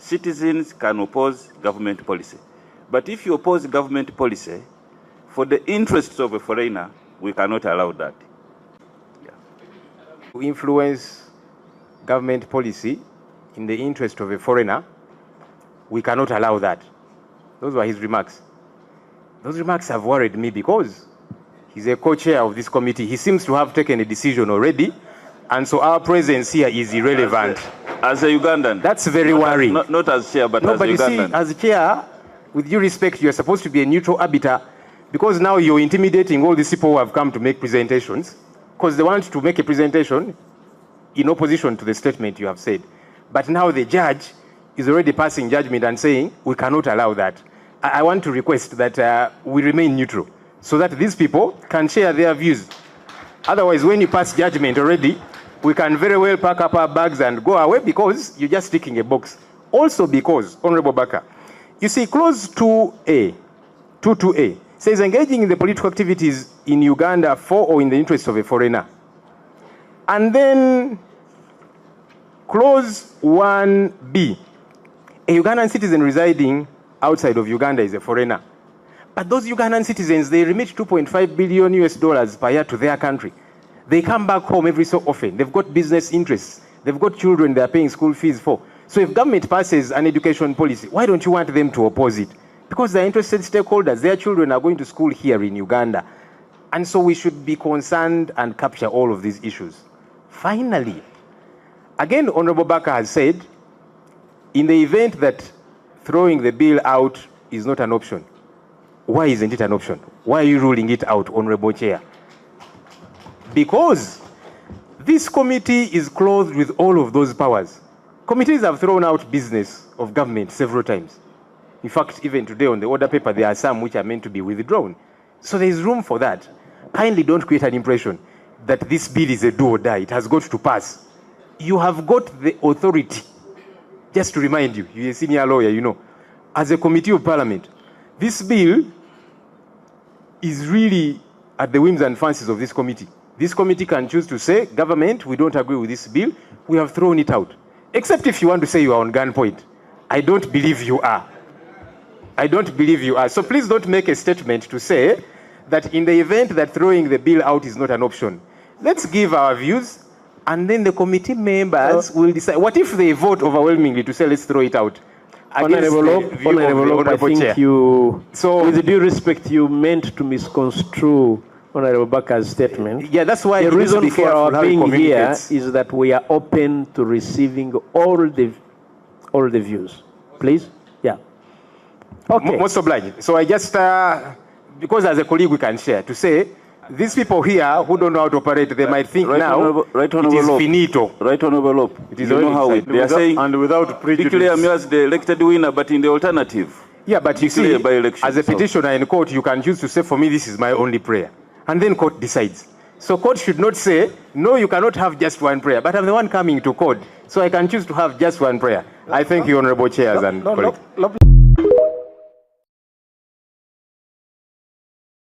citizens can oppose government policy. But if you oppose government policy for the interests of a foreigner, we cannot allow that. Yeah. To influence government policy in the interest of a foreigner, we cannot allow that. Those were his remarks. Those remarks have worried me because he's a co-chair of this committee. He seems to have taken a decision already, and so our presence here is irrelevant. As a Ugandan. That's very worrying. Not as chair, but as a Ugandan. You see, as chair, with due respect, you're supposed to be a neutral arbiter, because now you're intimidating all these people who have come to make presentations, because they want to make a presentation in opposition to the statement you have said. But now the judge is already passing judgment and saying, we cannot allow that. I want to request that we remain neutral, so that these people can share their views. Otherwise, when you pass judgment already, we can very well pack up our bags and go away because you're just ticking a box. Also because, Honorable Baka, you see, clause 2A, 22A, says engaging in the political activities in Uganda for or in the interest of a foreigner. And then clause 1B, a Ugandan citizen residing outside of Uganda is a foreigner. But those Ugandan citizens, they remit $2.5 billion US per year to their country. They come back home every so often. They've got business interests. They've got children they're paying school fees for. So if government passes an education policy, why don't you want them to oppose it? Because they're interested stakeholders. Their children are going to school here in Uganda. And so we should be concerned and capture all of these issues. Finally, again, Honorable Baka has said, in the event that throwing the bill out is not an option, why isn't it an option? Why are you ruling it out, Honorable Chair? Because this committee is clothed with all of those powers. Committees have thrown out business of government several times. In fact, even today on the order paper, there are some which are meant to be withdrawn. So there is room for that. Kindly don't create an impression that this bill is a do or die. It has got to pass. You have got the authority. Just to remind you, you're a senior lawyer, you know, as a committee of parliament, this bill is really at the whims and fancies of this committee. This committee can choose to say, government, we don't agree with this bill. We have thrown it out. Except if you want to say you are on gunpoint. I don't believe you are. I don't believe you are. So please don't make a statement to say that in the event that throwing the bill out is not an option. Let's give our views, and then the committee members will decide. What if they vote overwhelmingly to say, let's throw it out? Honorable, I think you, so, with due respect, you meant to misconstrue Honorable Baka's statement. Yeah, that's why the reason for our being here is that we are open to receiving all the views. Please? Yeah. Okay. Most obliged. So I just, because as a colleague we can share, to say, these people here who don't know how to operate, they might think now it is finito. Right, Honorable LOP. It is you know how they are saying, and without prejudice, declare me as the elected winner, but in the alternative. Yeah, but you see, as a petitioner in court, you can choose to say, for me, this is my only prayer. And then court decides. So court should not say, no, you cannot have just one prayer, but I'm the one coming to court, so I can choose to have just one prayer. I thank you, Honorable Chairs and colleagues.